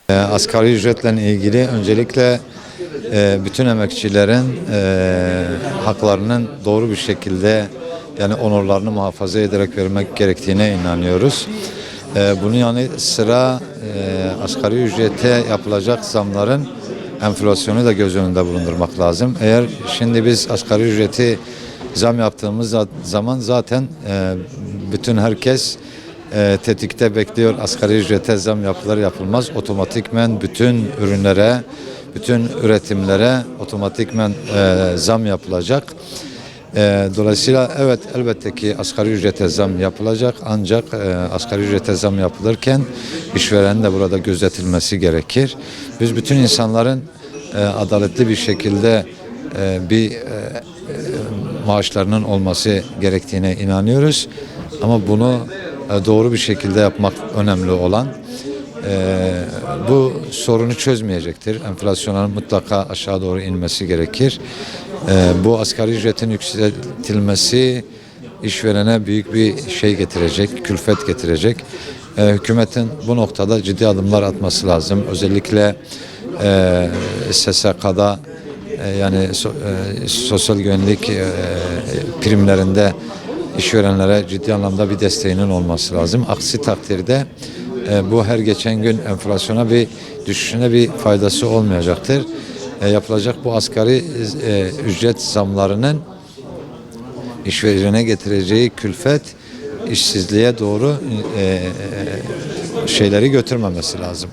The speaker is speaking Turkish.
Asgari ücretle ilgili öncelikle bütün emekçilerin haklarının doğru bir şekilde yani onurlarını muhafaza ederek vermek gerektiğine inanıyoruz. Bunun yanı sıra asgari ücrete yapılacak zamların enflasyonu da göz önünde bulundurmak lazım. Eğer şimdi biz asgari ücreti zam yaptığımız zaman zaten bütün herkes tetikte bekliyor. Asgari ücrete zam yapılır yapılmaz otomatikmen bütün ürünlere, bütün üretimlere otomatikmen zam yapılacak. Dolayısıyla evet elbette ki asgari ücrete zam yapılacak ancak asgari ücrete zam yapılırken işverenin de burada gözetilmesi gerekir. Biz bütün insanların adaletli bir şekilde bir maaşlarının olması gerektiğine inanıyoruz. Ama bunu doğru bir şekilde yapmak önemli olan. Bu sorunu çözmeyecektir. Enflasyonun mutlaka aşağı doğru inmesi gerekir. Bu asgari ücretin yükseltilmesi işverene büyük bir şey getirecek, külfet getirecek. Hükümetin bu noktada ciddi adımlar atması lazım. Özellikle SSK'da yani sosyal güvenlik primlerinde işverenlere ciddi anlamda bir desteğinin olması lazım. Aksi takdirde bu her geçen gün enflasyona bir düşüşüne bir faydası olmayacaktır. Yapılacak bu asgari ücret zamlarının işverene getireceği külfet işsizliğe doğru şeyleri götürmemesi lazım.